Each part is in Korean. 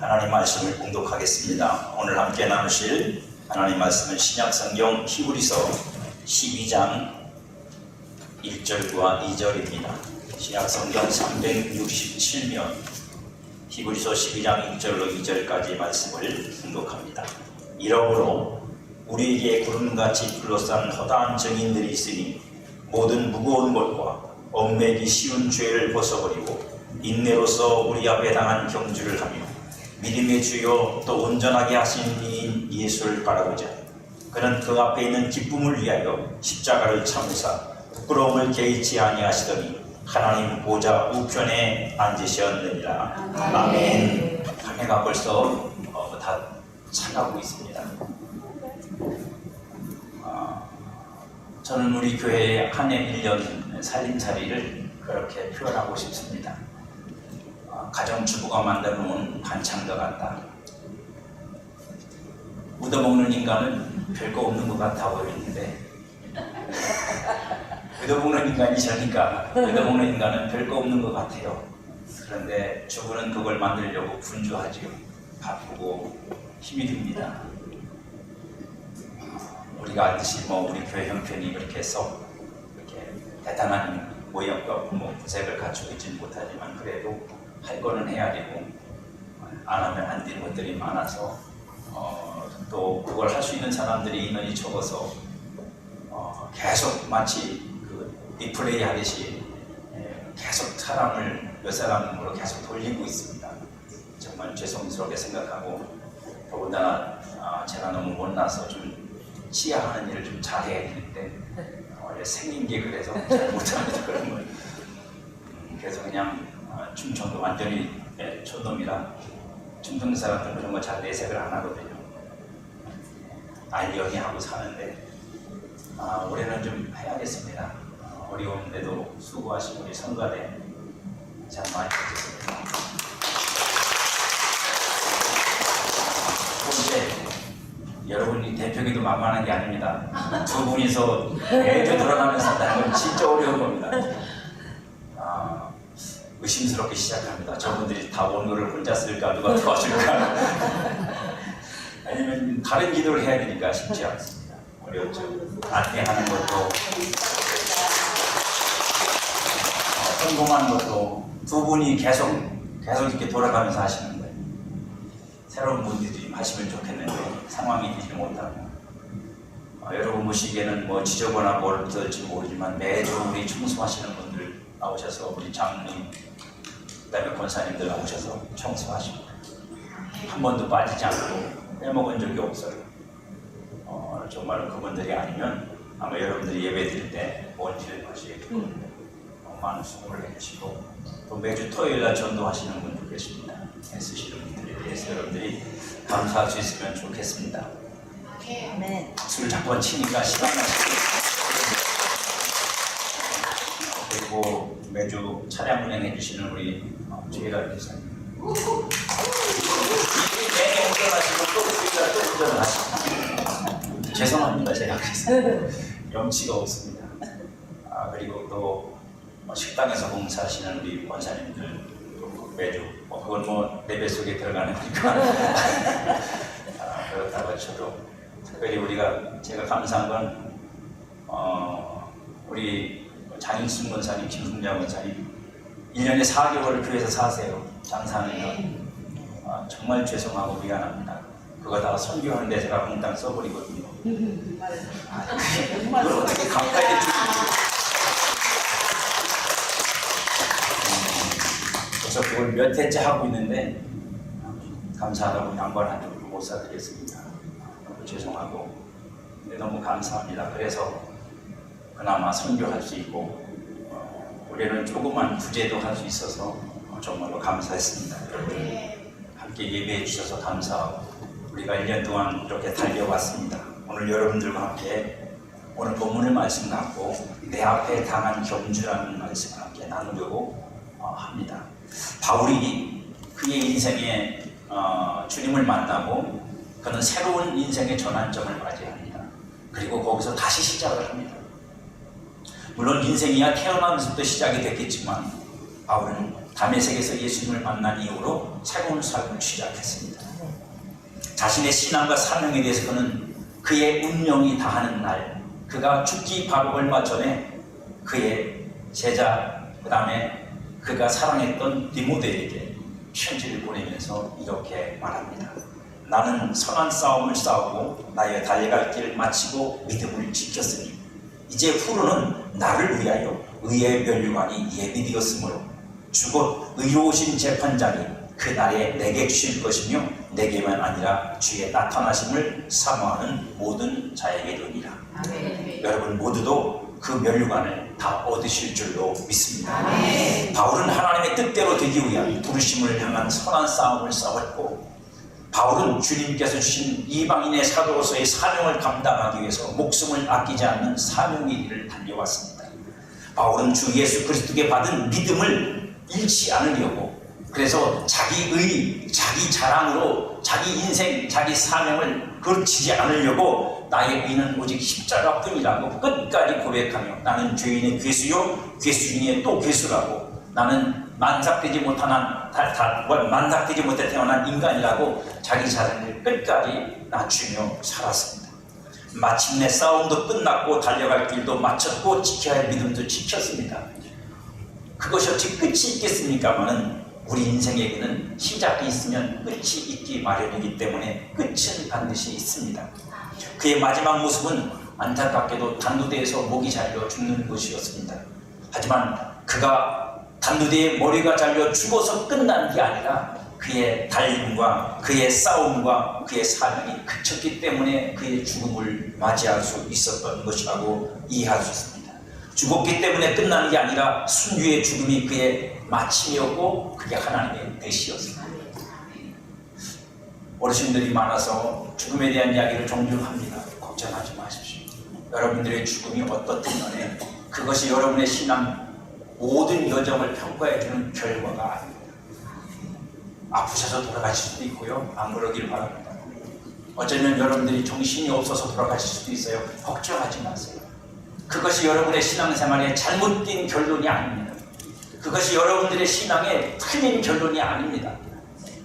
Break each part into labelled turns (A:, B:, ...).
A: 하나님 말씀을 공독하겠습니다. 오늘 함께 나누실 하나님 말씀은 신약성경 히브리서 12장 1절과 2절입니다. 신약성경 367면 히브리서 12장 1절로 2절까지 말씀을 공독합니다. 이러므로 우리에게 구름같이 둘러싼 허다한 증인들이 있으니 모든 무거운 것과 얽매기 쉬운 죄를 벗어버리고 인내로서 우리 앞에 당한 경주를 하며 믿음의 주요 또 온전하게 하신 이인 예수를 바라보자. 그는 그 앞에 있는 기쁨을 위하여 십자가를 참으사 부끄러움을 개의치 아니하시더니 하나님 보좌 우편에 앉으셨느니라. 아멘. 한 해가 벌써 다 차가고 있습니다. 저는 우리 교회의 한 해 1년 살림살이를 그렇게 표현하고 싶습니다. 가정주부가 만들어놓은 반찬과 같다. 묻어먹는 인간은 별거 없는 것 같아 보이는데 묻어먹는 인간이 저니까 묻어먹는 인간은 별거 없는 것 같아요. 그런데 주부는 그걸 만들려고 분주하지요. 바쁘고 힘이 듭니다. 우리가 알듯이 우리 교회 형편이 그렇게 해서 이렇게 대단한 모양과 구색을 갖추고 있지는 못하지만 그래도 할 거는 해야 되고 안 하면 안 되는 것들이 많아서 또 그걸 할 수 있는 사람들이 인원이 적어서 계속 마치 리플레이 하듯이 계속 사람을 몇 사람으로 계속 돌리고 있습니다. 정말 죄송스럽게 생각하고 더군다나 제가 너무 못나서 좀 치아하는 일을 좀 잘해야 되는데 원래 생긴 게 그래서 잘 못합니다. 그런 걸 그래서 그냥 충청도 완전히 촌놈이라 충청 사람들은 그런 거 잘 내색을 안 하거든요. 알려니 하고 사는데 올해는 좀 해야겠습니다. 어려운데도 수고하신 우리 성가대 잘 많이 해주셨습니다. 근데 여러분이 대표기도 만만한 게 아닙니다. 두 분이서 매주 돌아가면서 한다는 건 진짜 어려운 겁니다. 의심스럽게 시작합니다. 저분들이 다 원고를 혼자 쓸까 누가 도와줄까 아니면 다른 기도를 해야 되니까 쉽지 않습니다. 어렵죠. 안내하는 것도 성공하는 것도 두 분이 계속 이렇게 돌아가면서 하시는 거예요. 새로운 분들이 하시면 좋겠는데 상황이 되지 못하고 여러분 보시기에는 지저분하고 어떨지 모르지만 매주 우리 청소하시는 분들 나오셔서 우리 장로님 그다음에 권사님들 나오셔서 청소하시고 한 번도 빠지지 않고 빼먹은 적이 없어요. 정말 그분들이 아니면 아마 여러분들이 예배 드릴 때 먼지를 마시고 많은 수고를 해주시고 또 매주 토요일날 전도하시는 분들 계십니다. 애쓰시는 분들에 대해서 여러분들이 감사할 수 있으면 좋겠습니다.
B: 네.
A: 술 자꾸 치니까 시간 나시고 그리고 매주 차량 운행해 주시는 우리 최일아 기사님 이게 내내 운전하시고 또 운전을 하시고 죄송합니다. 제가 그래서 염치가 없습니다. 그리고 또 식당에서 봉사하시는 우리 권사님들 매주 그건 내 뱃속에 들어가는 거니까 그렇다고 쳐도 특별히 제가 감사한 건 우리 장인순 권사님, 김승자 권사님 1년에 4개월을 교회에서 사세요. 장사하는 거 정말 죄송하고 미안합니다. 그거 다 선교하는데 제가 공당 써버리거든요. 그걸 어떻게 가까이 그래서 그걸 몇 해째 하고 있는데 감사하다고 양반한테 못 사드렸습니다. 죄송하고 근데 너무 감사합니다. 그래서 그나마 선교할 수 있고 올해는 조그만 구제도 할 수 있어서 정말로 감사했습니다. 여러분 함께 예배해 주셔서 감사하고 우리가 1년 동안 이렇게 달려왔습니다. 오늘 여러분들과 함께 오늘 본문의 말씀 갖고 내 앞에 당한 경주라는 말씀을 함께 나누려고 합니다. 바울이 그의 인생에 주님을 만나고 그는 새로운 인생의 전환점을 맞이합니다. 그리고 거기서 다시 시작을 합니다. 물론 인생이야 태어나면서부터 시작이 됐겠지만 바울은 다메섹에서 예수님을 만난 이후로 새로운 삶을 시작했습니다. 자신의 신앙과 사명에 대해서 그는 그의 운명이 다하는 날, 그가 죽기 바로 얼마 전에 그의 제자, 그 다음에 그가 사랑했던 디모데에게 편지를 보내면서 이렇게 말합니다. 나는 선한 싸움을 싸우고 나의 달려갈 길을 마치고 믿음을 지켰으니 이제 후로는 나를 위하여 의의 면류관이 예비되었으므로 주곧 의로우신 재판장이 그 날에 내게 주실 것이며 내게만 아니라 주의 나타나심을 사모하는 모든 자에게로니라. 여러분 모두도 그 면류관을 다 얻으실 줄로 믿습니다. 바울은 하나님의 뜻대로 되기 위한 부르심을 향한 선한 싸움을 싸웠고, 바울은 주님께서 주신 이방인의 사도로서의 사명을 감당하기 위해서 목숨을 아끼지 않는 사명의 길을 달려왔습니다. 바울은 주 예수 그리스도께 받은 믿음을 잃지 않으려고, 그래서 자기의 자기 자랑으로 자기 인생 자기 사명을 거치지 않으려고 나의 의는 오직 십자가뿐이라고 끝까지 고백하며 나는 죄인의 괴수요 괴수인의 또 괴수라고, 나는 만삭되지 못해 태어난 인간이라고 자기 자신을 끝까지 낮추며 살았습니다. 마침내 싸움도 끝났고 달려갈 길도 마쳤고 지켜야 할 믿음도 지켰습니다. 그것이 어찌 끝이 있겠습니까마는 우리 인생에게는 시작이 있으면 끝이 있기 마련이기 때문에 끝은 반드시 있습니다. 그의 마지막 모습은 안타깝게도 단두대에서 목이 잘려 죽는 것이었습니다. 하지만 그가 단두대에 머리가 잘려 죽어서 끝난 게 아니라 그의 달림과 그의 싸움과 그의 사명이 그쳤기 때문에 그의 죽음을 맞이할 수 있었던 것이라고 이해할 수 있습니다. 죽었기 때문에 끝나는 게 아니라 순교의 죽음이 그의 마침이었고 그게 하나님의 뜻이었습니다. 어르신들이 많아서 죽음에 대한 이야기를 종종 합니다. 걱정하지 마십시오. 여러분들의 죽음이 어떻든 간에 그것이 여러분의 신앙 모든 여정을 평가해주는 결과가 아닙니다. 아프셔서 돌아가실 수도 있고요. 안 그러길 바랍니다. 어쩌면 여러분들이 정신이 없어서 돌아가실 수도 있어요. 걱정하지 마세요. 그것이 여러분의 신앙생활에 잘못된 결론이 아닙니다. 그것이 여러분들의 신앙에 틀린 결론이 아닙니다.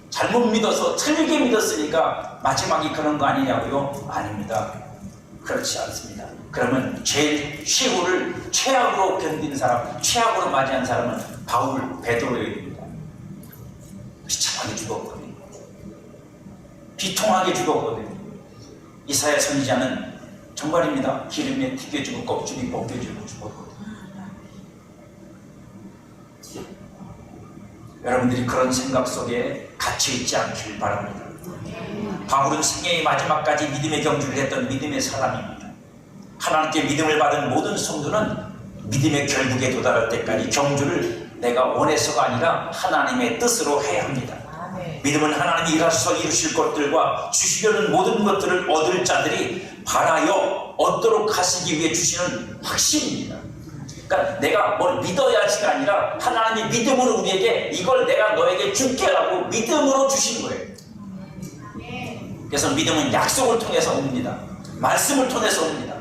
A: 잘못 믿어서 틀리게 믿었으니까 마지막이 그런 거 아니냐고요? 아닙니다. 그렇지 않습니다. 그러면 제일 최후를 최악으로 견딘 사람, 최악으로 맞이한 사람은 바울 베드로입니다. 비참하게 죽었거든요. 비통하게 죽었거든요. 이사야 선지자는 정말입니다. 기름에 튀겨지고 껍질이 벗겨지고 죽었거든요. 여러분들이 그런 생각 속에 갇혀있지 않길 바랍니다. 바울은 생애의 마지막까지 믿음의 경주를 했던 믿음의 사람입니다. 하나님께 믿음을 받은 모든 성도는 믿음의 결국에 도달할 때까지 경주를 내가 원해서가 아니라 하나님의 뜻으로 해야 합니다. 믿음은 하나님이 일하셔서 이루실 것들과 주시려는 모든 것들을 얻을 자들이 바라여 얻도록 하시기 위해 주시는 확신입니다. 그러니까 내가 뭘 믿어야지가 아니라 하나님이 믿음으로 우리에게 이걸 내가 너에게 줄게 라고 믿음으로 주신 거예요. 그래서 믿음은 약속을 통해서 옵니다. 말씀을 통해서 옵니다.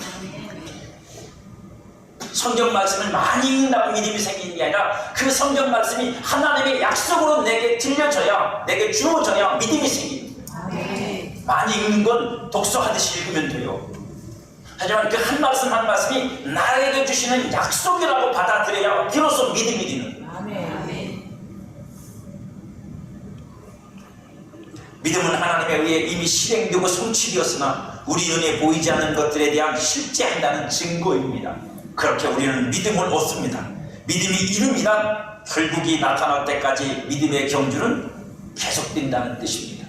A: 성경 말씀을 많이 읽는다고 믿음이 생기는 게 아니라 그 성경 말씀이 하나님의 약속으로 내게 들려져야, 내게 주어져야 믿음이 생깁니다. 많이 읽는 건 독서하듯이 읽으면 돼요. 하지만 그 한 말씀 한 말씀이 나에게 주시는 약속이라고 받아들여야 비로소 믿음이 되는 거예요. 믿음은 하나님에 의해 이미 실행되고 성취되었으나 우리 눈에 보이지 않는 것들에 대한 실제한다는 증거입니다. 그렇게 우리는 믿음을 얻습니다. 믿음이 이름이란 결국이 나타날 때까지 믿음의 경주는 계속된다는 뜻입니다.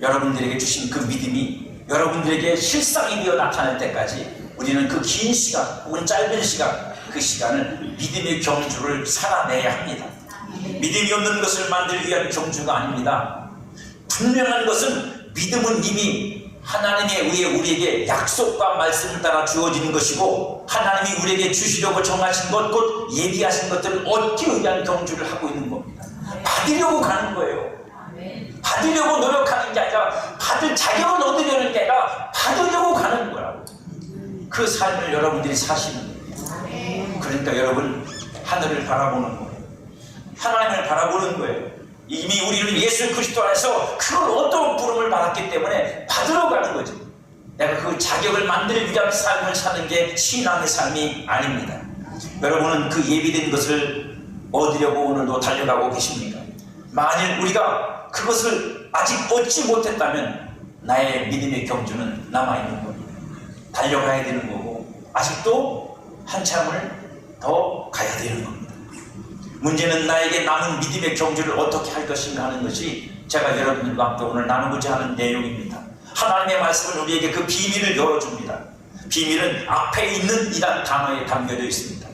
A: 여러분들에게 주신 그 믿음이 여러분들에게 실상이 되어 나타날 때까지 우리는 그 긴 시간 혹은 짧은 시간, 그 시간을 믿음의 경주를 살아내야 합니다. 믿음이 없는 것을 만들기 위한 경주가 아닙니다. 분명한 것은 믿음은 이미 하나님에 의해 우리에게 약속과 말씀을 따라 주어지는 것이고 하나님이 우리에게 주시려고 정하신 것, 곧 예비하신 것들을 얻기 위한 경주를 하고 있는 겁니다. 받으려고 가는 거예요. 받으려고 노력하는 게 아니라 받을 자격을 얻으려는 게 아니라 받으려고 가는 거라고. 그 삶을 여러분들이 사시는 거예요. 그러니까 여러분 하늘을 바라보는 거예요. 하나님을 바라보는 거예요. 이미 우리는 예수 그리스도 안에서 그걸 어떤 부름을 받았기 때문에 받으러 가는 거죠. 내가 그 자격을 만들기 위한 삶을 사는 게 신앙의 삶이 아닙니다. 여러분은 그 예비된 것을 얻으려고 오늘도 달려가고 계십니까? 만일 우리가 그것을 아직 얻지 못했다면 나의 믿음의 경주는 남아있는 겁니다. 달려가야 되는 거고 아직도 한참을 더 가야 되는 겁니다. 문제는 나에게 남은 믿음의 경주를 어떻게 할 것인가 하는 것이 제가 여러분들과 함께 오늘 나누고자 하는 내용입니다. 하나님의 말씀은 우리에게 그 비밀을 열어줍니다. 비밀은 앞에 있는 이란 단어에 담겨져 있습니다.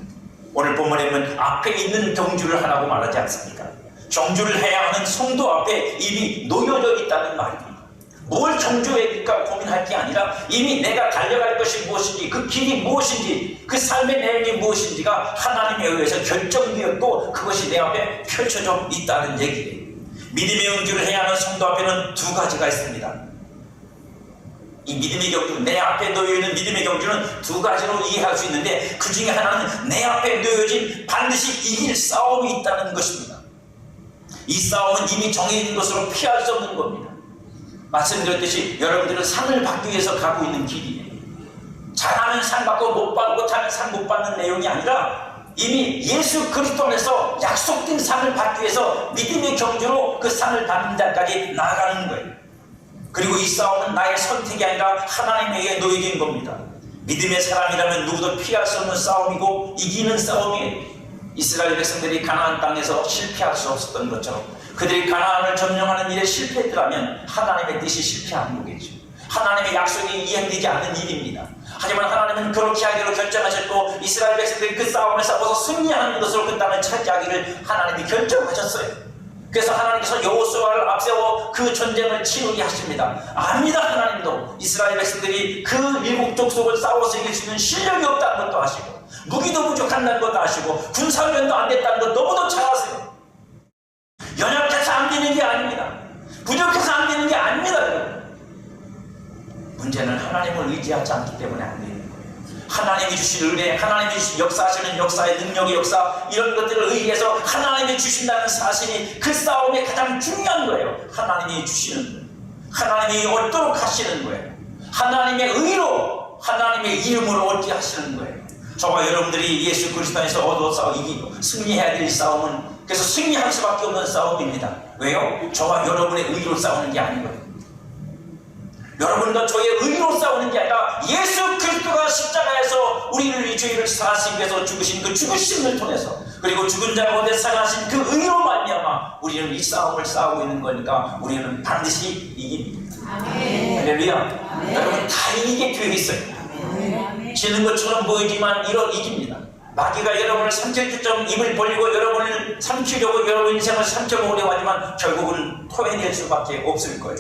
A: 오늘 본문에 보면 앞에 있는 경주를 하라고 말하지 않습니까? 경주를 해야 하는 성도 앞에 이미 놓여져 있다는 말입니다. 뭘 경주해야 고민할 게 아니라 이미 내가 달려갈 것이 무엇인지, 그 길이 무엇인지, 그 삶의 내용이 무엇인지가 하나님에 의해서 결정되었고 그것이 내 앞에 펼쳐져 있다는 얘기예요. 믿음의 경주를 해야 하는 성도 앞에는 두 가지가 있습니다. 이 믿음의 경주, 내 앞에 놓여있는 믿음의 경주는 두 가지로 이해할 수 있는데 그 중에 하나는 내 앞에 놓여진 반드시 이길 싸움이 있다는 것입니다. 이 싸움은 이미 정해진 것으로 피할 수 없는 겁니다. 말씀드렸듯이 여러분들은 상을 받기 위해서 가고 있는 길이에요. 잘하면 상 받고 못하면 상 못 받는 내용이 아니라 이미 예수 그리스도 안에서 약속된 상을 받기 위해서 믿음의 경주로 그 상을 받는 자까지 나아가는 거예요. 그리고 이 싸움은 나의 선택이 아니라 하나님에 의해 놓여진 겁니다. 믿음의 사람이라면 누구도 피할 수 없는 싸움이고 이기는 싸움이에요. 이스라엘 백성들이 가나안 땅에서 실패할 수 없었던 것처럼 그들이 가나안을 점령하는 일에 실패했더라면 하나님의 뜻이 실패한 거겠죠. 하나님의 약속이 이행되지 않는 일입니다. 하지만 하나님은 그렇게 하기로 결정하셨고 이스라엘 백성들이 그 싸움을 싸워서 승리하는 것으로 그 땅을 차지하기를 하나님이 결정하셨어요. 그래서 하나님께서 여호수아를 앞세워 그 전쟁을 치르게 하십니다. 압니다. 하나님도 이스라엘 백성들이 그 일곱 족속을 싸워서 이길 수 있는 실력이 없다는 것도 아시고 무기도 부족한다는 것도 아시고 군사훈련도 안 됐다는 것 너무도 잘 아세요. 연약해서 안 되는 게 아닙니다. 부족해서 안 되는 게 아닙니다. 문제는 하나님을 의지하지 않기 때문에 안 되는 거예요. 하나님이 주신 은혜, 하나님이 주신 역사하시는 역사의 능력의 역사, 이런 것들을 의지해서 하나님이 주신다는 사실이 그 싸움의 가장 중요한 거예요. 하나님이 주시는 거예요. 하나님이 얻도록 하시는 거예요. 하나님의 의로, 하나님의 이름으로 얻게 하시는 거예요. 저와 여러분들이 예수 그리스도 안에서 얻어서 이기고 승리해야 될 싸움은 그래서 승리할 수밖에 없는 싸움입니다. 왜요? 저와 여러분의 의로 싸우는 게 아니거든요. 여러분과 저의 의로 싸우는 게 아니라 예수 그리스도가 십자가에서 우리를 이 죄를 사하시기 위해서 죽으신 그 죽으심을 통해서 그리고 죽은 자 가운데 살아나신 그 의로 말미암아 우리는 이 싸움을 싸우고 있는 거니까 우리는 반드시 이깁니다. 할렐루야. 여러분 다 이기게 되어 있어요. 지는 것처럼 보이지만 이깁니다. 마귀가 여러분을 삼킬주점 입을 벌리고 여러분을 삼키려고 여러분 인생을 삼켜보려고 하지만 결국은 토해낼 수밖에 없을 거예요.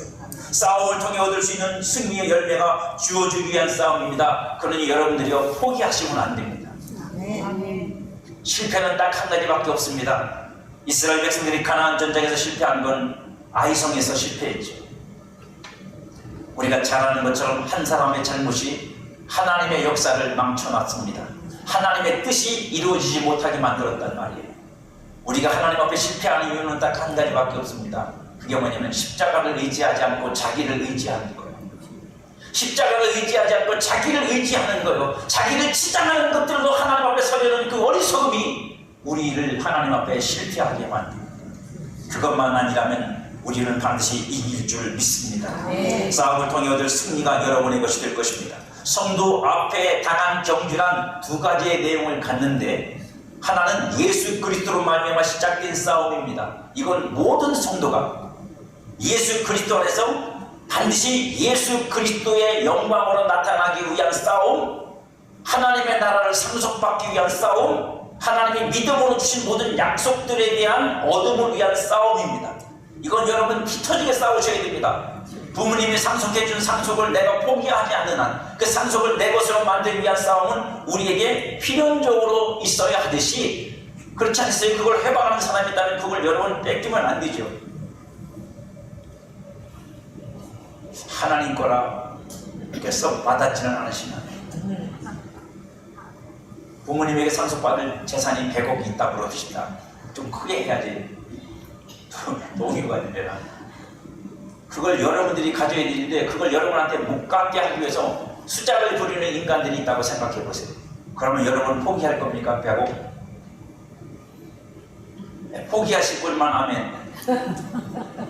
A: 싸움을 통해 얻을 수 있는 승리의 열매가 주어지기 위한 싸움입니다. 그러니 여러분들이요 포기하시면 안 됩니다. 실패는 딱 한 가지밖에 없습니다. 이스라엘 백성들이 가나안 전쟁에서 실패한 건 아이성에서 실패했죠. 우리가 잘 아는 것처럼 한 사람의 잘못이 하나님의 역사를 망쳐놨습니다. 하나님의 뜻이 이루어지지 못하게 만들었단 말이에요. 우리가 하나님 앞에 실패하는 이유는 딱 한 가지밖에 없습니다. 그게 뭐냐면 십자가를 의지하지 않고 자기를 의지하는 거예요. 십자가를 의지하지 않고 자기를 의지하는 거예요. 자기를 치장하는 것들로 하나님 앞에 서려는 그 어리석음이 우리를 하나님 앞에 실패하게 만듭니다. 그것만 아니라면 우리는 반드시 이길 줄 믿습니다. 싸움을 통해 얻을 승리가 여러분의 것이 될 것입니다. 성도 앞에 당한 경주란 두 가지의 내용을 갖는데 하나는 예수 그리스도로 말미암아 시작된 싸움입니다. 이건 모든 성도가 예수 그리스도 안에서 반드시 예수 그리스도의 영광으로 나타나기 위한 싸움, 하나님의 나라를 상속받기 위한 싸움, 하나님이 믿음으로 주신 모든 약속들에 대한 얻음을 위한 싸움입니다. 이건 여러분 피 터지게 싸우셔야 됩니다. 부모님이 상속해준 상속을 내가 포기하지 않는 한 그 상속을 내 것으로 만들기 위한 싸움은 우리에게 필연적으로 있어야 하듯이 그렇지 않으세요? 그걸 해방하는 사람이 있다면 그걸 여러분 뺏기면 안 되죠. 하나님 거라 께서 와닿지는 않으시면 부모님에게 상속받을 재산이 100억이 있다고 그럽시다. 좀 크게 해야지 동의가 되려나. 그걸 여러분들이 가져야 되는데 그걸 여러분한테 못 갖게 하기 위해서 수작을 부리는 인간들이 있다고 생각해 보세요. 그러면 여러분 포기할 겁니까? 배고? 포기하실 분만 하면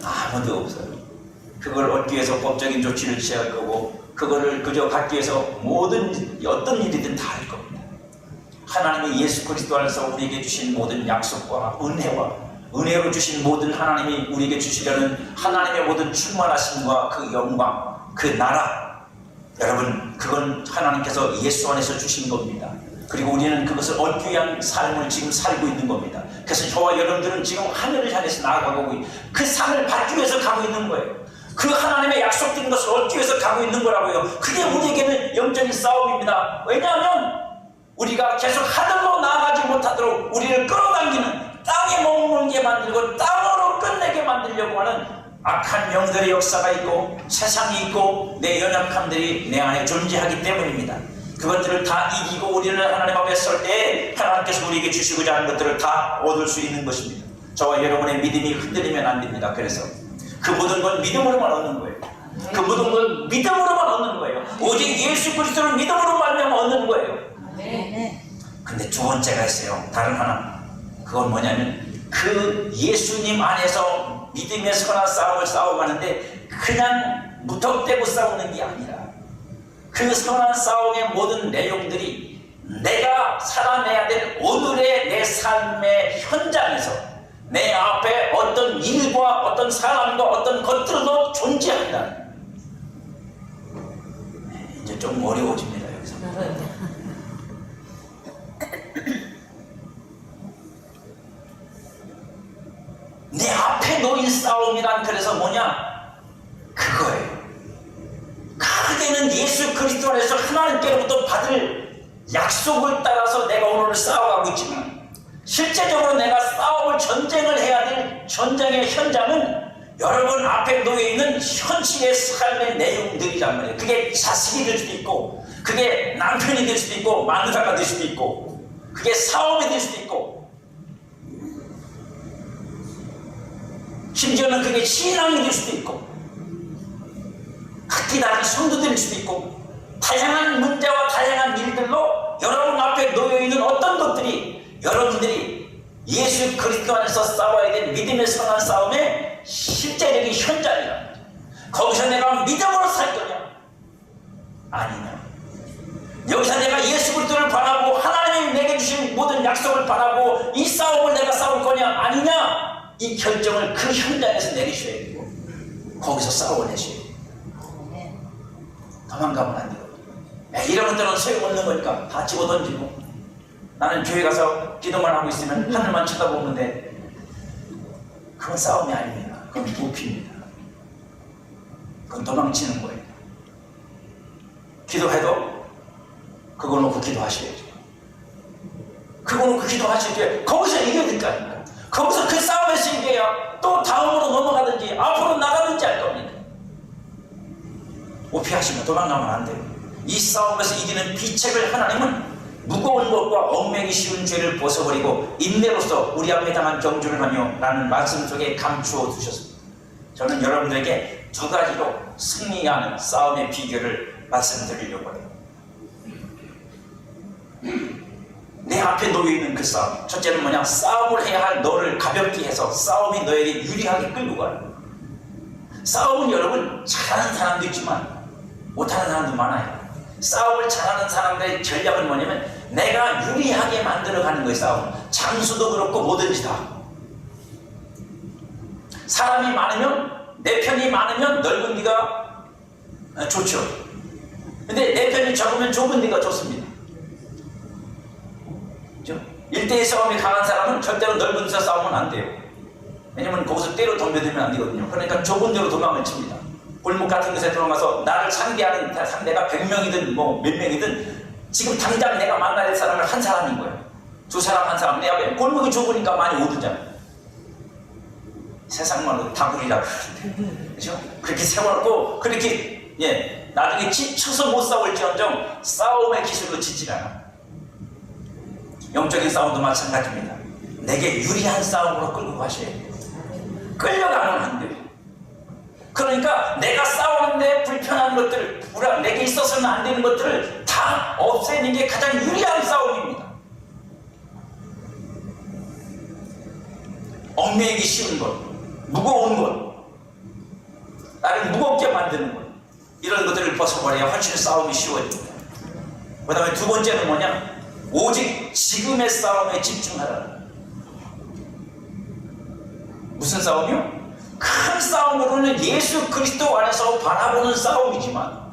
A: 아무도 없어요. 그걸 얻기 위해서 법적인 조치를 취할 거고 그거를 그저 갖기 위해서 어떤 일이든 다 할 겁니다. 하나님이 예수 그리스도 안에서 우리에게 주신 모든 약속과 은혜로 주신 모든 하나님이 우리에게 주시려는 하나님의 모든 충만하심과 그 영광, 그 나라, 여러분 그건 하나님께서 예수 안에서 주신 겁니다. 그리고 우리는 그것을 얻기 위한 삶을 지금 살고 있는 겁니다. 그래서 저와 여러분들은 지금 하늘을 향해서 나아가고 그 상을 받기 위해서 가고 있는 거예요. 그 하나님의 약속된 것을 얻기 위해서 가고 있는 거라고요. 그게 우리에게는 영적인 싸움입니다. 왜냐하면 우리가 계속 하늘로 나아가지 못하도록 우리를 끌어당기는 땅에 머물게 만들고 땅으로 끝내게 만들려고 하는 악한 영들의 역사가 있고 세상이 있고 내 연약함들이 내 안에 존재하기 때문입니다. 그것들을 다 이기고 우리는 하나님 앞에 설 때 하나님께서 우리에게 주시고자 하는 것들을 다 얻을 수 있는 것입니다. 저와 여러분의 믿음이 흔들리면 안 됩니다. 그래서 그 모든 건 믿음으로만 얻는 거예요. 그 모든 건 믿음으로만 얻는 거예요. 오직 예수 그리스도를 믿음으로 말미암아 얻는 거예요. 근데 두 번째가 있어요. 다른 하나. 그건 뭐냐면 그 예수님 안에서 믿음의 선한 싸움을 싸워가는데 그냥 무턱대고 싸우는 게 아니라 그 선한 싸움의 모든 내용들이 내가 살아내야 될 오늘의 내 삶의 현장에서 내 앞에 어떤 일과 어떤 사람과 어떤 것들도 존재한다. 이제 좀 어려워집니다. 여기서 내 앞에 놓인 싸움이란 그래서 뭐냐? 그거예요. 크게는 예수 그리스도 안에서 하나님께로부터 받을 약속을 따라서 내가 오늘 싸워가고 있지만 실제적으로 내가 싸움을 전쟁을 해야 될 전쟁의 현장은 여러분 앞에 놓여있는 현실의 삶의 내용들이란 말이에요. 그게 자식이 될 수도 있고 그게 남편이 될 수도 있고 마누라가 될 수도 있고 그게 사업이 될 수도 있고 심지어는 그게 신앙이 될 수도 있고 각기 다른 성도들일 수도 있고 다양한 문제와 다양한 일들로 여러분 앞에 놓여있는 어떤 것들이 여러분들이 예수 그리스도 안에서 싸워야 될 믿음의 선한 싸움의 실제적인 현장이란 말이야. 거기서 내가 믿음으로 살 거냐 아니냐, 여기서 내가 예수 그리스도를 바라고 하나님이 내게 주신 모든 약속을 바라고 이 싸움을 내가 싸울 거냐 아니냐, 이 결정을 그 현장에서 내리셔야 되고 거기서 싸워내셔야 돼요. 도망가면 안 돼요. 이런 것들은 소용없는 거니까 다 집어던지고 나는 교회 가서 기도만 하고 있으면 하늘만 쳐다보면 돼. 그건 싸움이 아닙니다. 그건 부피입니다. 그건 도망치는 거예요. 기도해도 그거 놓고 기도하셔야죠. 그거 놓고 기도하셔야죠. 거기서 이겨야 될 거 아닙니까? 거기서 그 싸움에서 이겨야 또 다음으로 넘어가든지 앞으로 나가든지 할 겁니다. 오피하시면 도망가면 안 돼요. 이 싸움에서 이기는 비책을 하나님은 무거운 것과 얽매기 쉬운 죄를 벗어버리고 인내로서 우리 앞에 당한 경주를 하며 라는 말씀 속에 감추어 두셨습니다. 저는 여러분들에게 두 가지로 승리하는 싸움의 비결을 말씀드리려고 해요. 내 앞에 놓여있는 그 싸움, 첫째는 뭐냐? 싸움을 해야 할 너를 가볍게 해서 싸움이 너에게 유리하게 끌고 가요. 싸움은 여러분 잘하는 사람도 있지만 못하는 사람도 많아요. 싸움을 잘하는 사람들의 전략은 뭐냐면 내가 유리하게 만들어가는 거예요. 싸움, 장수도 그렇고 뭐든지 다. 사람이 많으면 내 편이 많으면 넓은 데가 좋죠. 근데 내 편이 적으면 좁은 데가 좋습니다. 그렇죠? 1대1 싸움이 강한 사람은 절대로 넓은 데서 싸우면 안 돼요. 왜냐면 거기서 때로 덤벼들면 안 되거든요. 그러니까 좁은 데로 도망을 칩니다. 골목 같은 곳에 들어가서 나를 상대하는 상대가 100명이든 뭐 몇 명이든 지금 당장 내가 만나야 될 사람을 한 사람인 거예요. 두 사람 한 사람. 내 앞에 골목이 좁으니까 많이 오르잖아요. 세상말로 다구리라고 그러는데, 그렇죠? 그렇게 세워놓고 그렇게 나중에 지쳐서 못 싸울지언정 싸움의 기술로 지질 않아. 영적인 싸움도 마찬가지입니다. 내게 유리한 싸움으로 끌고 가셔야 돼요. 끌려가면 안 돼요. 그러니까 내가 싸우는데 불편한 것들, 내게 있어서는 안 되는 것들을 다 없애는 게 가장 유리한 싸움입니다. 얽매이기 쉬운 것, 무거운 것, 나를 무겁게 만드는 것, 이런 것들을 벗어버려야 훨씬 싸움이 쉬워집니다. 그 다음에 두 번째는 뭐냐? 오직 지금의 싸움에 집중하라. 무슨 싸움이요? 큰 싸움으로는 예수 그리스도 안에서 바라보는 싸움이지만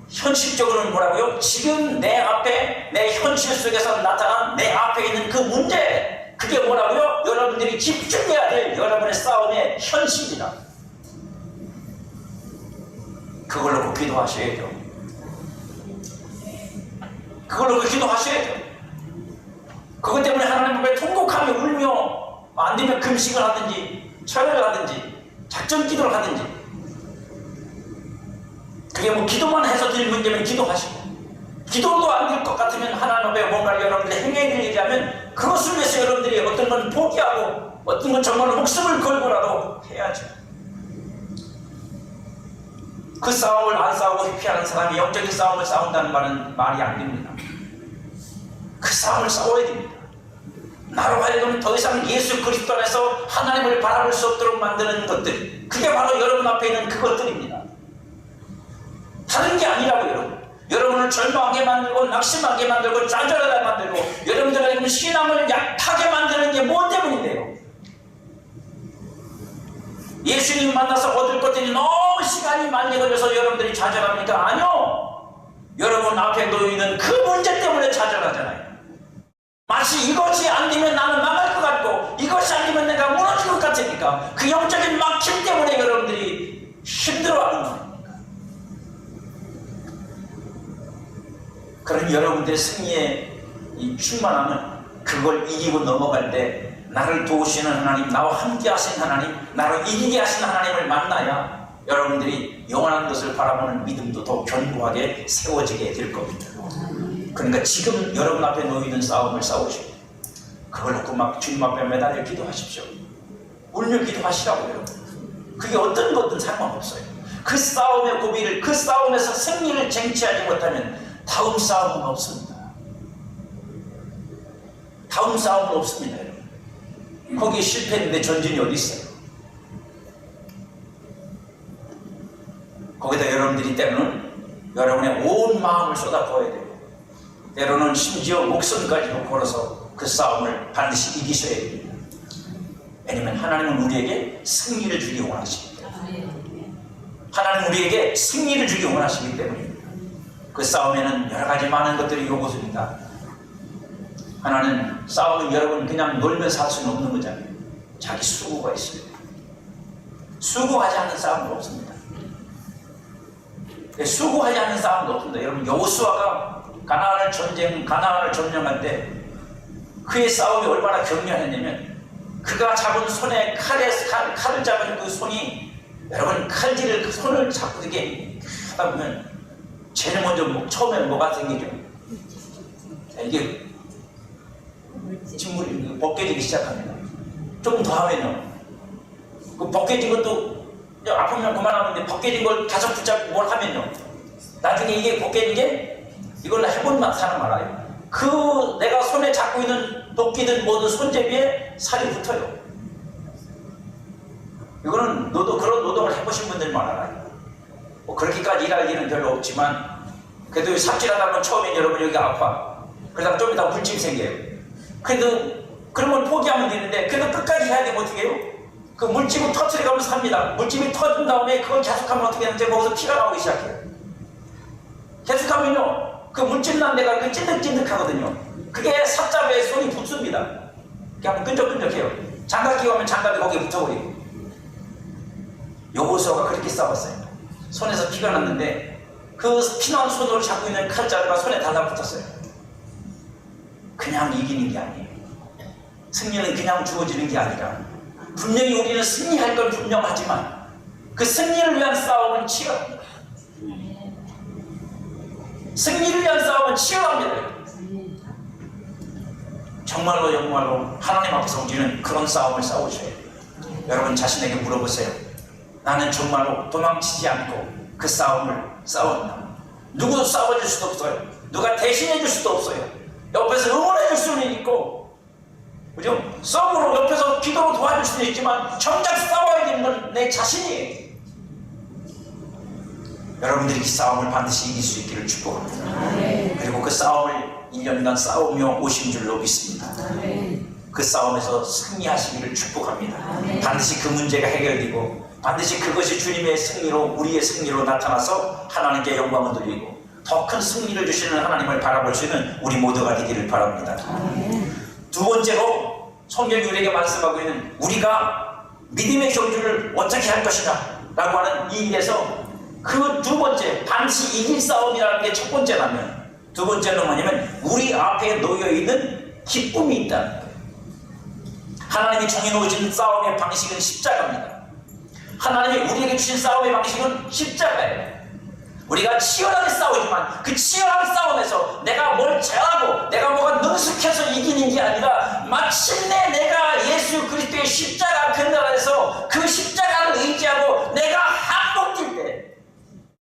A: 현실적으로는 뭐라고요? 지금 내 앞에, 내 현실 속에서 나타난 내 앞에 있는 그 문제, 그게 뭐라고요? 여러분들이 집중해야 될 여러분의 싸움의 현실이다. 그걸 놓고 기도하셔야죠. 그걸 놓고 기도하셔야죠. 그것 때문에 하나님 앞에 통곡하며 울며, 안 되면 금식을 하든지 철회를 하든지 작전 기도를 하든지, 그게 뭐 기도만 해서 될 문제면 기도하시고, 기도도 안 될 것 같으면 하나님 앞에 뭔가 여러분들이 행해야 얘기하면 그것을 위해서 여러분들이 어떤 건 포기하고 어떤 건 정말 목숨을 걸고라도 해야죠. 그 싸움을 안 싸우고 회피하는 사람이 영적인 싸움을 싸운다는 말은 말이 안 됩니다. 그 싸움을 싸워야 됩니다. 나로 하여금 더 이상 예수 그리스도 안에서 하나님을 바라볼 수 없도록 만드는 것들, 그게 바로 여러분 앞에 있는 그것들입니다. 다른 게 아니라고. 여러분을 절망하게 만들고 낙심하게 만들고 좌절하게 만들고 여러분들의 신앙을 약하게 만드는 게 뭐 때문인데요? 예수님 만나서 얻을 것들이 너무 시간이 많이 걸려서 여러분들이 좌절합니까? 아니요. 여러분 앞에 놓여있는 그 문제 때문에 좌절하잖아요. 마치 이것이 안 되면 나는 망할 것 같고 이것이 안 되면 내가 무너질 것 같으니까 그 영적인 막힘 때문에 여러분들이 힘들어하는 겁니다. 그런 여러분들의 승리의 이 충만함은 그걸 이기고 넘어갈 때 나를 도우시는 하나님, 나와 함께 하신 하나님, 나를 이기게 하신 하나님을 만나야 여러분들이 영원한 것을 바라보는 믿음도 더 견고하게 세워지게 될 겁니다. 그러니까 지금 여러분 앞에 놓이는 싸움을 싸우시고 그걸 놓고 막 주님 앞에 매달려 기도하십시오. 울며 기도하시라고. 여러분, 그게 어떤 것든 상관없어요. 그 싸움의 고비를, 그 싸움에서 승리를 쟁취하지 못하면 다음 싸움은 없습니다. 다음 싸움은 없습니다. 여러분, 거기에 실패했는데 전진이 어디 있어요? 거기다 여러분들이 때로는 여러분의 온 마음을 쏟아부어야 돼요. 때로는 심지어 목숨까지도 걸어서 그 싸움을 반드시 이기셔야 됩니다. 왜냐면 하나님은 우리에게 승리를 주기 원하십니다. 하나님은 우리에게 승리를 주기 원하시기 때문입니다. 그 싸움에는 여러 가지 많은 것들이 요구됩니다. 하나는 싸움은 여러분 그냥 놀면서 할 수는 없는 거잖아요. 자기 수고가 있어요. 수고하지 않는 싸움은 없습니다. 수고하지 않는 싸움도 없습니다. 여러분, 여호수아가 가나안을 점령할 때 그의 싸움이 얼마나 격렬했냐면 그가 잡은 손에 칼을 잡은 그 손이, 여러분 칼질을 그 손을 잡고 이렇게 하다 보면 제일 먼저 처음에 뭐가 생기죠? 이게 진물이 벗겨지기 시작합니다. 조금 더 하면요, 그 벗겨진 것도 아프면 그만하는데 벗겨진 걸 계속 붙잡고 뭘 하면요, 나중에 이게 벗겨진 게 이걸 해본 사람 알아요. 그 내가 손에 잡고 있는 도끼든 뭐든 손잡이에 살이 붙어요. 이거는 그런 노동을 해보신 분들만 알아요. 뭐 그렇게까지 일할 일은 별로 없지만 그래도 삽질하다 보면 처음엔 여러분 여기가 아파. 그러다가 좀 이따 물집이 생겨요. 그래도 그러면 포기하면 되는데 그래도 끝까지 해야 되면 어떻게 해요? 그 물집을 터트려가면 삽니다. 물집이 터진 다음에 그걸 계속하면 어떻게 하는지 거기서 피가 나오기 시작해요. 계속하면요, 그 물집 난 데가 그 찐득찐득하거든요. 그게 삽잡이에 손이 붙습니다. 그냥 끈적끈적해요. 장갑 끼고 하면 장갑이 거기에 붙어버리고. 여호수아가 그렇게 싸웠어요. 손에서 피가 났는데 그 피난 손으로 잡고 있는 칼자루가 손에 달라붙었어요. 그냥 이기는 게 아니에요. 승리는 그냥 주어지는 게 아니라 분명히 우리는 승리할 건 분명하지만 그 승리를 위한 싸움은 치열합니다. 승리를 위한 싸움은 치열합니다. 정말로 정말로 하나님 앞에서 우리는 그런 싸움을 싸우셔야 돼요. 여러분 자신에게 물어보세요. 나는 정말로 도망치지 않고 그 싸움을 싸웠나? 누구도 싸워줄 수도 없어요. 누가 대신해줄 수도 없어요. 옆에서 응원해줄 수는 있고, 그죠? 싸움으로 옆에서 기도로 도와줄 수는 있지만 정작 싸워야 되는 건 내 자신이에요. 여러분들이 이 싸움을 반드시 이길 수 있기를 축복합니다. 그리고 그 싸움을 1년간 싸우며 오신 줄로 믿습니다. 그 싸움에서 승리하시기를 축복합니다. 반드시 그 문제가 해결되고 반드시 그것이 주님의 승리로, 우리의 승리로 나타나서 하나님께 영광을 돌리고 더 큰 승리를 주시는 하나님을 바라볼 수 있는 우리 모두가 되기를 바랍니다. 두 번째로 성경이 우리에게 말씀하고 있는 우리가 믿음의 경주를 어떻게 할 것이냐 라고 하는 이 일에서 그 두 번째, 반드시 이길 싸움이라는 게 첫 번째라면, 두 번째는 뭐냐면 우리 앞에 놓여있는 기쁨이 있다는 거예요. 하나님이 정해놓으신 싸움의 방식은 십자가입니다. 하나님이 우리에게 주신 싸움의 방식은 십자가예요. 우리가 치열하게 싸우지만 그 치열한 싸움에서 내가 뭘 잘하고 내가 뭐가 능숙해서 이기는 게 아니라 마침내 내가 예수 그리스도의 십자가 근간에서 그 십자가를 의지하고 내가 항복될 때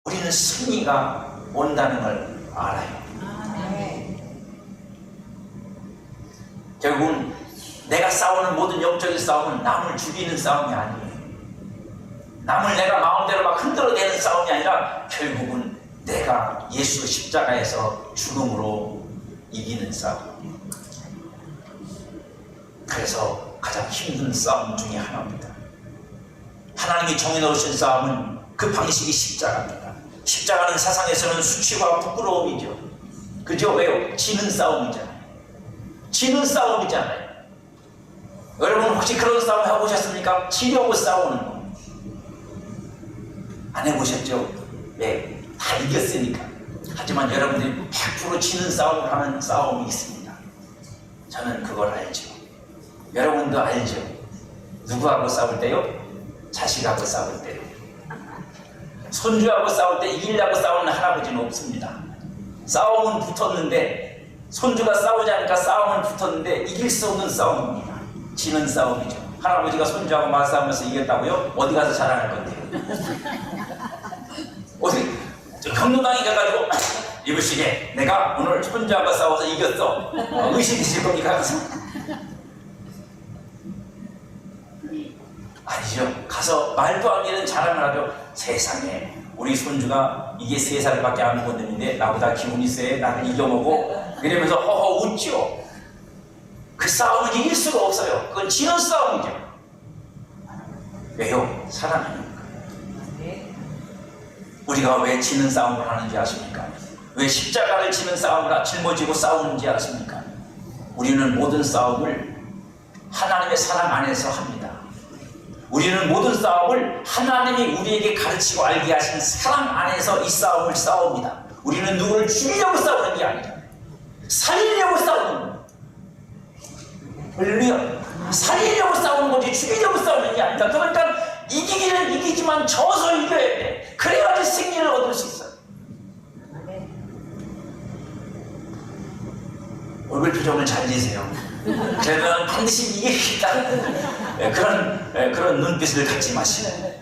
A: 우리는 승리가 온다는 걸 알아요. 결국은 내가 싸우는 모든 영적인 싸움은 남을 죽이는 싸움이 아니에요. 남을 내가 마음대로 막 흔들어대는 싸움이 아니라 결국은 내가 예수 십자가에서 죽음으로 이기는 싸움. 그래서 가장 힘든 싸움 중에 하나입니다. 하나님이 정해놓으신 싸움은 그 방식이 십자가입니다. 십자가는 세상에서는 수치와 부끄러움이죠. 그죠? 왜요? 지는 싸움이잖아요. 지는 싸움이잖아요. 여러분 혹시 그런 싸움 해보셨습니까? 지려고 싸우는 거. 안 해보셨죠? 네, 다 이겼으니까. 하지만 여러분들이 100% 지는 싸움을 하는 싸움이 있습니다. 저는 그걸 알죠. 여러분도 알죠? 누구하고 싸울 때요? 자식하고 싸울 때요. 손주하고 싸울 때 이기려고 싸우는 할아버지는 없습니다. 싸움은 붙었는데, 손주가 싸우자니까 싸움은 붙었는데 이길 수 없는 싸움입니다. 지는 싸움이죠. 할아버지가 손주하고 맞싸우면서 이겼다고요? 어디 가서 자랑할 건데요? 어디 경로당에 가가지고 이보시게 내가 오늘 손주하고 싸워서 이겼어. 의심이실 겁니까? 아니죠. 가서 말도 안 되는 자랑을 하죠. 세상에 우리 손주가 이게 3살밖에 안 먹었는데 나보다 기운이 세, 나를 이겨먹고 이러면서 허허 웃죠. 그 싸움은 이길 수가 없어요. 그건 지는 싸움이죠. 왜요? 사랑하니까. 우리가 왜 지는 싸움을 하는지 아십니까? 왜 십자가를 지는 싸움을 짊어지고 싸우는지 아십니까? 우리는 모든 싸움을 하나님의 사랑 안에서 합니다. 우리는 모든 싸움을 하나님이 우리에게 가르치고 알게 하신 사랑 안에서 이 싸움을 싸웁니다. 우리는 누구를 죽이려고 싸우는 게 아니라 살리려고 싸우는 거예요. 할렐루야. 살리려고 싸우는 거지 죽이려고 싸우는 게 아니다. 그러니까 이기기는 이기지만 져서 이겨야 돼. 그래야지 승리를 얻을 수 있어요. 얼굴 표정을 잘 지세요. 저는 반드시 이기겠다는 그런 눈빛을 갖지 마시고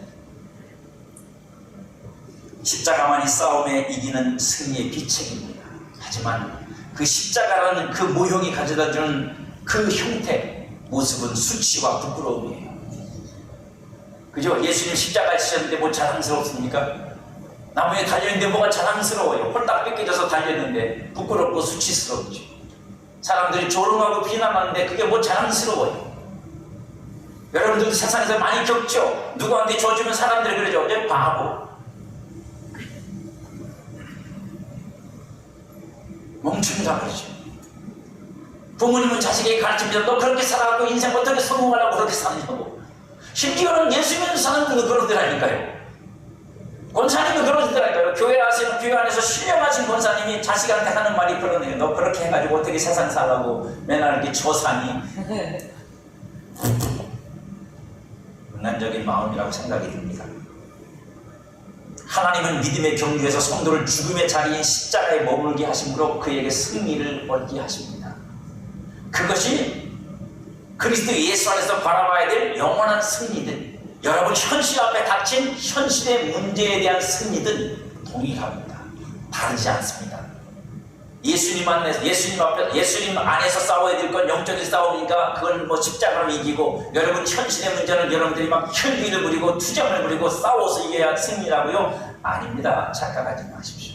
A: 십자가만이 싸움에 이기는 승리의 비책입니다. 하지만 그 십자가라는 그 모형이 가져다주는 그 형태, 모습은 수치와 부끄러움이에요. 그죠? 예수님 십자가에 지셨는데 뭐 자랑스럽습니까? 나무에 달려있는데 뭐가 자랑스러워요? 홀딱 뺏겨져서 달렸는데 부끄럽고 수치스럽죠. 사람들이 조롱하고 비난하는데 그게 뭐 자랑스러워요? 여러분들도 세상에서 많이 겪죠? 누구한테 줘주면 사람들이 그러죠. 얘 바보. 멍청이다 그러죠. 부모님은 자식에게 가르칩니다. 너 그렇게 살아가고 인생 어떻게 성공하려고 그렇게 사느냐고. 심지어는 예수 믿는 사람들도 그러더라니까요. 권사님도 그러시더라니까요. 교회 안에서 신령하신 권사님이 자식한테 하는 말이 그러네요. 너 그렇게 해가지고 어떻게 세상 살라고 맨날 이렇게 조사니. 인간적인 마음이라고 생각이 듭니다. 하나님은 믿음의 경주에서 성도를 죽음의 자리인 십자가에 머물게 하심으로 그에게 승리를 얻게 하십니다. 그것이 그리스도 예수 안에서 바라봐야 될 영원한 승리든 여러분 현실 앞에 닥친 현실의 문제에 대한 승리든 동일합니다. 다르지 않습니다. 예수님 안에서 싸워야 될 건 영적인 싸움이니까 그건 뭐 십자가로 이기고, 여러분 현실의 문제는 여러분들이 막 혈기를 부리고 투정을 부리고 싸워서 이겨야 승리라고요? 아닙니다. 착각하지 마십시오.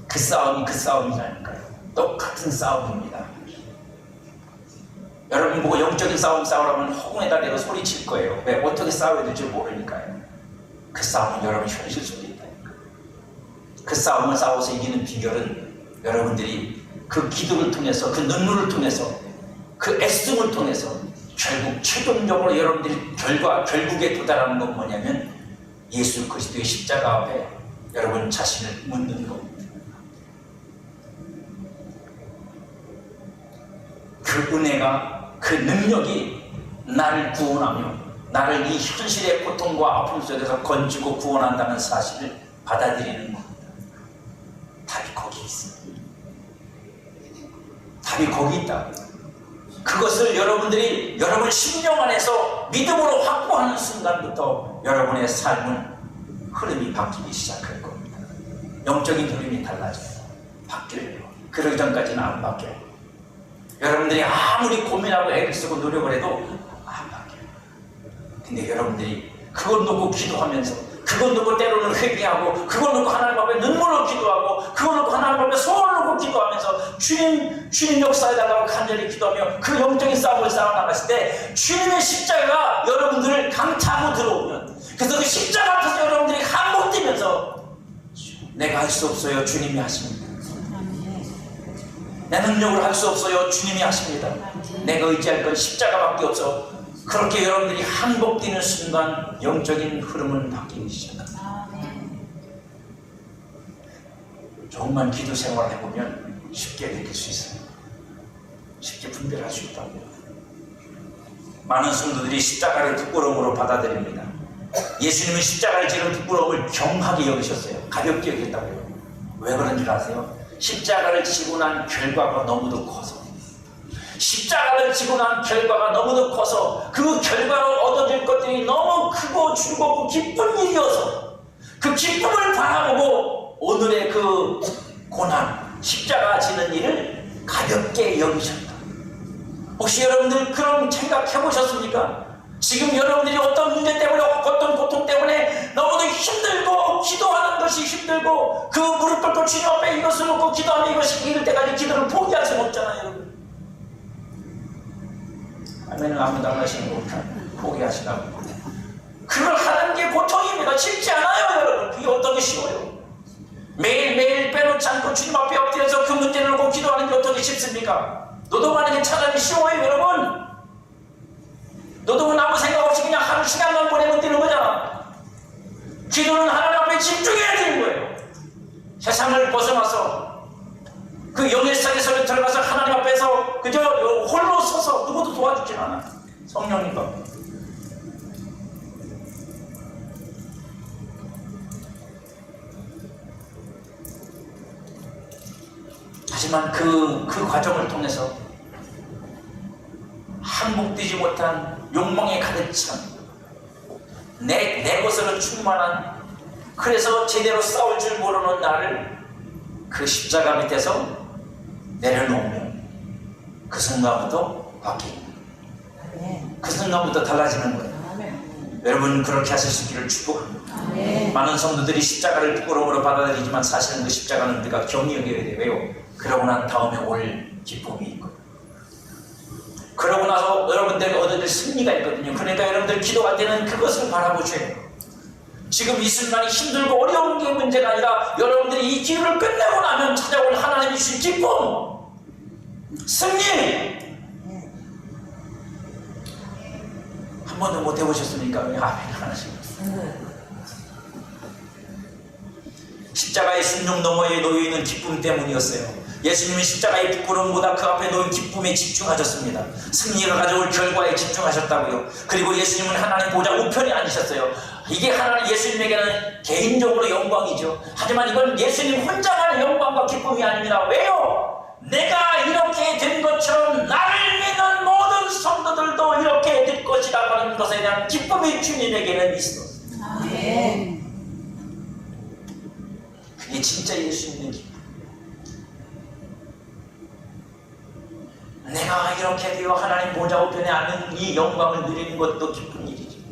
A: 그 싸움이 그 싸움이라니까요. 똑같은 싸움입니다. 여러분 보고 영적인 싸움 싸우라면 허공에다 대고 소리칠 거예요. 왜? 어떻게 싸워야 될지 모르니까요. 그 싸움은 여러분 현실 속에 있다니까요. 그 싸움을 싸워서 이기는 비결은 여러분들이 그 기도를 통해서, 그 눈물을 통해서, 그 애씀을 통해서 결국 최종적으로 여러분들이 결국에 도달하는 건 뭐냐면 예수 그리스도의 십자가 앞에 여러분 자신을 묻는 겁니다. 그 은혜가, 그 능력이 나를 구원하며 나를 이 현실의 고통과 아픔 속에서 건지고 구원한다는 사실을 받아들이는 겁니다. 답이 거기 있습니다. 답이 거기 있다. 그것을 여러분들이 여러분 심령 안에서 믿음으로 확보하는 순간부터 여러분의 삶은 흐름이 바뀌기 시작할 겁니다. 영적인 흐름이 달라져요. 바뀌어요. 그러기 전까지는 안 바뀌어요. 여러분들이 아무리 고민하고 애를 쓰고 노력을 해도 안 바뀌어요. 근데 여러분들이 그걸 놓고 기도하면서, 그걸 놓고 때로는 회개하고, 그걸 놓고 하나님 앞에 눈물로 기도하고, 그걸 놓고 하나님 앞에 소원을 놓고 기도하면서 주님 역사해달라고 간절히 기도하며 그 영적인 싸움을 싸워나갔을 때 주님의 십자가가 여러분들을 강타하고 들어오면, 그래서 그 십자가 앞에서 여러분들이 항복되면서 내가 할 수 없어요, 주님이 하십니다. 내 능력으로 할 수 없어요, 주님이 하십니다. 내가 의지할 건 십자가밖에 없어. 그렇게 여러분들이 항복되는 순간 영적인 흐름은 바뀌기 시작합니다. 조금만 기도 생활을 해보면 쉽게 느낄 수 있어요. 쉽게 분별할 수 있다고요. 많은 성도들이 십자가를 부끄러움으로 받아들입니다. 예수님은 십자가를 지는 부끄러움을 경하게 여기셨어요. 가볍게 여겼다고요. 왜 그런 줄 아세요? 십자가를 지고 난 결과가 너무도 커서, 십자가를 지고 난 결과가 너무도 커서, 그 결과로 얻어질 것들이 너무 크고 즐겁고 기쁜 일이어서 그 기쁨을 바라보고 오늘의 그 고난, 십자가 지는 일을 가볍게 여기셨다. 혹시 여러분들 그런 생각해 보셨습니까? 지금 여러분들이 어떤 문제 때문에, 어떤 고통 때문에 너무도 힘들고 기도하는 것이 힘들고 그 무릎 꿇고 주님 앞에 이것을 놓고 기도하면 이것이 이길 때까지 기도를 포기할 수는 없잖아요, 여러분. 아멘은 아무도 안 하시는 거니까 포기하시라고. 그걸 하는 게 고통입니다. 쉽지 않아요, 여러분. 그게 어떻게 쉬워요? 매일매일 빼놓지 않고 주님 앞에 엎드려서 그 문제를 놓고 기도하는 게 어떻게 쉽습니까? 노동하는 게 차라리 쉬워요, 여러분. 노동은 아무 생각 없이 그냥 하루 시간만 보내면 되는 거잖아. 기도는 하나님 앞에 집중해야 되는 거예요. 세상을 벗어나서 그 영의 세계 속에 들어가서 하나님 앞에서 그저 홀로 서서 누구도 도와주진 않아. 성령님과. 하지만 그 과정을 통해서 항복되지 못한 욕망에 가득 찬 내 것으로 충만한, 그래서 제대로 싸울 줄 모르는 나를 그 십자가 밑에서 내려놓으면 그 순간부터 바뀝니다. 그 순간부터 달라지는 거예요. 여러분 그렇게 하실 수 있기를 축복합니다. 많은 성도들이 십자가를 부끄러움으로 받아들이지만 사실은 그 십자가는 우리가 경히 여겨야 돼요. 왜요? 그러고 난 다음에 올 기쁨이 있거든요. 그러고 나서 여러분들이 얻어질 승리가 있거든요. 그러니까 여러분들 기도할 때는 그것을 바라보셔야 해요. 지금 이 순간이 힘들고 어려운 게 문제가 아니라 여러분들이 이 기회를 끝내고 나면 찾아올 하나님이 주신 기쁨, 승리. 한 번도 못 해보셨으니까 왜 아멘 하나씩. 십자가의 순종 너머에 놓여있는 기쁨 때문이었어요. 예수님은 십자가의 부끄러움보다 그 앞에 놓인 기쁨에 집중하셨습니다. 승리가 가져올 결과에 집중하셨다고요. 그리고 예수님은 하나님 보좌 우편에 앉으셨어요. 이게 하나님 예수님에게는 개인적으로 영광이죠. 하지만 이건 예수님 혼자만의 영광과 기쁨이 아닙니다. 왜요? 내가 이렇게 된 것처럼 나를 믿는 모든 성도들도 이렇게 될 것이라고 하는 것에 대한 기쁨이 주님에게는 있어.
B: 아멘.
A: 그게 진짜 예수 믿는 기쁨. 내가 이렇게 되어 하나님 보좌 우편에 앉는 이 영광을 누리는 것도 기쁜 일이지.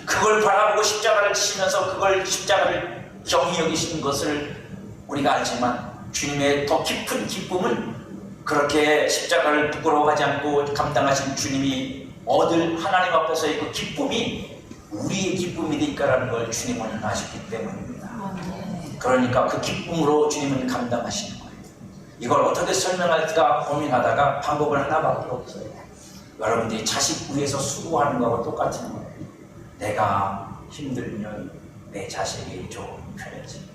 A: 그걸 바라보고 십자가를 지시면서 그걸 십자가를 경히 여기시는 것을 우리가 알지만 주님의 더 깊은 기쁨은 그렇게 십자가를 부끄러워하지 않고 감당하신 주님이 얻을 하나님 앞에서의 그 기쁨이 우리의 기쁨이 될까라는 걸 주님은 아시기 때문입니다. 그러니까 그 기쁨으로 주님은 감당하시는 거예요. 이걸 어떻게 설명할까 고민하다가 방법은 하나밖에 없어요. 여러분들이 자식 위해서 수고하는 거하고 똑같은 거예요. 내가 힘들면 내 자식이 좀 편해지.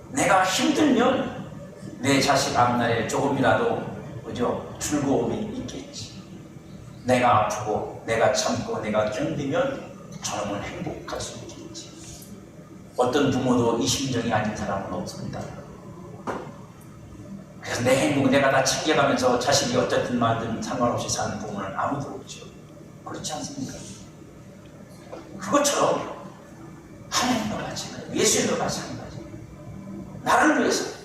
A: 내가 힘들면 내 자식 앞날에 조금이라도 그죠? 즐거움이 있겠지. 내가 아프고 내가 참고 내가 견디면 저놈은 행복할 수 있겠지. 어떤 부모도 이 심정이 아닌 사람은 없습니다. 그래서 내 행복 내가 다 챙겨가면서 자식이 어쨌든 말든 상관없이 사는 부모는 아무도 없죠. 그렇지 않습니까? 그것처럼 하나님과 마찬가지, 예수님과 마찬가지. 나를 위해서,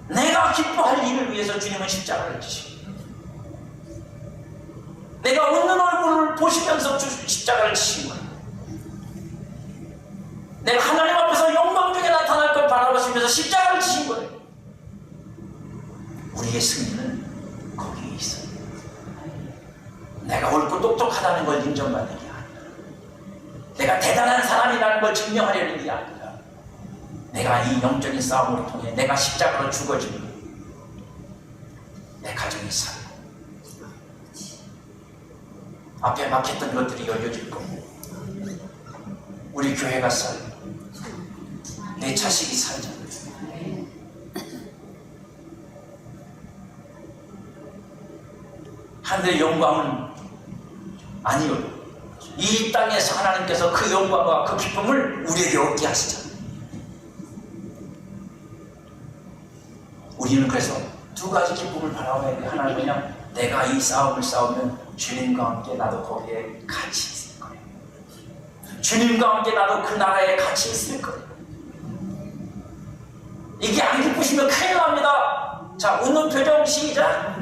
A: 내가 기뻐할 일을 위해서 주님은 십자가를 지시고, 내가 웃는 얼굴을 보시면서 십자가를 지신 거예요. 내가 하나님 앞에서 영광 중에 나타날 걸 바라보시면서 십자가를 지신 거예요. 우리의 승리는 거기에 있어요. 내가 옳고 똑똑하다는 걸 인정받는 게 아니라, 내가 대단한 사람이라는 걸 증명하려는 게 아니라, 내가 이 영적인 싸움을 통해 내가 십자가로 죽어지면 내 가정이 살고 앞에 막혔던 것들이 열려질 거고 우리 교회가 살고 내 자식이 살잖아요. 하늘의 영광은 아니요, 이 땅에서 하나님께서 그 영광과 그 기쁨을 우리에게 얻게 하시잖아요. 우리는 그래서 두 가지 기쁨을 바라봐야 돼. 하나는 그냥 내가 이 싸움을 싸우면 주님과 함께 나도 거기에 같이 있을 거예요. 주님과 함께 나도 그 나라에 같이 있을 거예요. 이게 안 기쁘시면 큰일 납니다. 자, 웃는 표정 시작.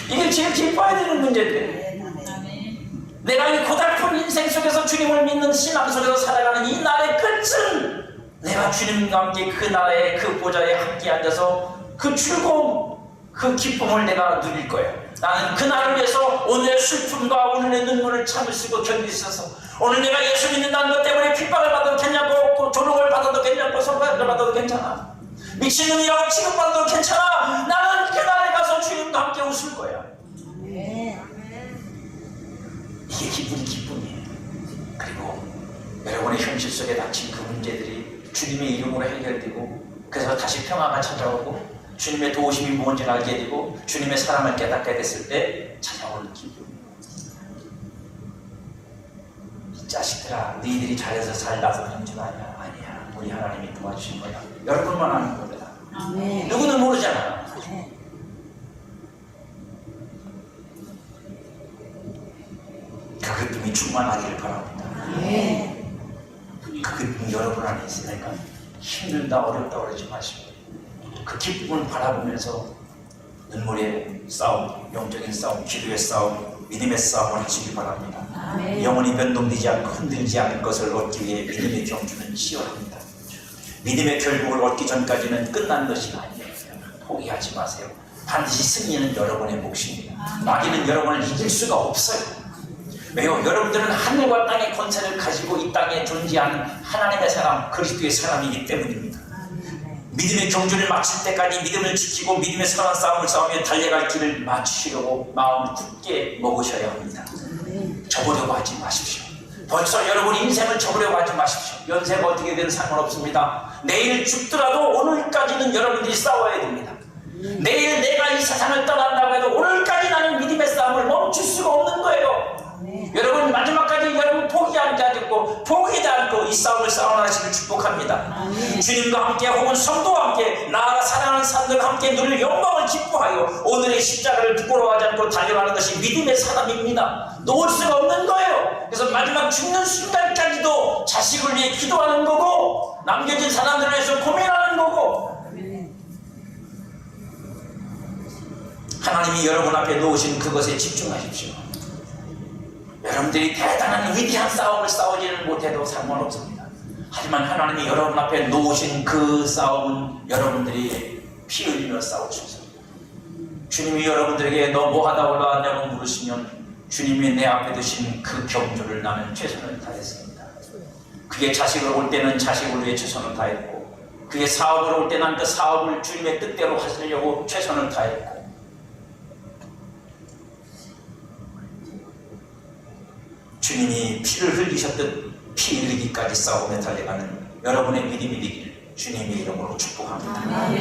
A: 이게 제일 기뻐야 되는 문제인데, 내가 이 고달픈 인생 속에서 주님을 믿는 신앙 속에서 살아가는 이 날의 끝은 내가 주님과 함께 그 나라의 그 보좌에 함께 앉아서 그 즐거움, 그 기쁨을 내가 누릴 거예요. 나는 그 날을 위해서 오늘의 슬픔과 오늘의 눈물을 참을 수 있고 견딜 수 있어서, 오늘 내가 예수 믿는다는 것 때문에 핍박을 받아도 괜찮고 조롱을 받아도 괜찮고 손가락을 받아도 괜찮아, 미친놈이라고 취급받아도 괜찮아. 나는 그 날에 가서 주님과 함께 웃을 거야. 이게 기쁨이에요. 그리고 여러분의 현실 속에 닥친 그 문제들이 주님의 이름으로 해결되고, 그래서 다시 평화가 찾아오고 주님의 도우심이 뭔지를 알게 되고 주님의 사랑을 깨닫게 됐을 때 찾아오는 기쁨. 이 자식들아, 너희들이 잘해서 살다서 된 줄 아냐? 아니야. 우리 하나님이 도와주신 거야. 여러분만 아는 거다. 누구는 모르잖아. 그 기쁨이 충만하기를 바랍니다. 그 기쁨이 여러분 안에 있으니까 힘들다 어렵다 그러지 마시고 그 기쁨을 바라보면서 눈물의 싸움, 영적인 싸움, 기도의 싸움, 믿음의 싸움을 하시기 바랍니다. 영원히 변동되지 않고 흔들리지 않을 것을 얻기 위해 믿음의 경주는 치열합니다. 믿음의 결국을 얻기 전까지는 끝난 것이 아니에요. 포기하지 마세요. 반드시 승리는 여러분의 몫입니다. 마귀는 여러분을 이길 수가 없어요. 왜요? 여러분들은 하늘과 땅의 권세를 가지고 이 땅에 존재하는 하나님의 사람, 그리스도의 사람이기 때문입니다. 믿음의 경주를 마칠 때까지 믿음을 지키고 믿음의 선한 싸움을 싸우며 달려갈 길을 맞추시려고 마음을 굳게 먹으셔야 합니다. 접으려고 하지 마십시오. 벌써 여러분 인생을 접으려고 하지 마십시오. 연세가 어떻게 되든 상관없습니다. 내일 죽더라도 오늘까지는 여러분들이 싸워야 됩니다. 내일 내가 이 세상을 떠난다고 해도 오늘까지 나는 믿음의 싸움을 멈출 수가 없는 거예요. 여러분 마지막까지 여러분 포기하지 않겠고 포기하지 않고 이 싸움을 싸워나가시길 축복합니다. 주님과 함께 혹은 성도와 함께 나아가 사랑하는 사람들과 함께 누릴 영광을 기뻐하여 오늘의 십자가를 부끄러워하지 않고 달려가는 것이 믿음의 사람입니다. 놓을 수가 없는 거예요. 그래서 마지막 죽는 순간까지도 자식을 위해 기도하는 거고 남겨진 사람들을 위해서 고민하는 거고 하나님이 여러분 앞에 놓으신 그것에 집중하십시오. 여러분들이 대단한 위대한 싸움을 싸우지는 못해도 상관없습니다. 하지만 하나님이 여러분 앞에 놓으신 그 싸움은 여러분들이 피 흘리며 싸우셔서 주님이 여러분들에게 너 뭐하다 올라왔냐고 물으시면 주님이 내 앞에 두신 그 경주를 나는 최선을 다했습니다. 그게 자식을 올 때는 자식을 위해 최선을 다했고 그게 사업을 올 때 난 그 사업을 주님의 뜻대로 하시려고 최선을 다했고 주님이 피를 흘리셨듯 피 흘리기까지 싸움에 달려가는 여러분의 믿음이 되길 주님의 이름으로 축복합니다.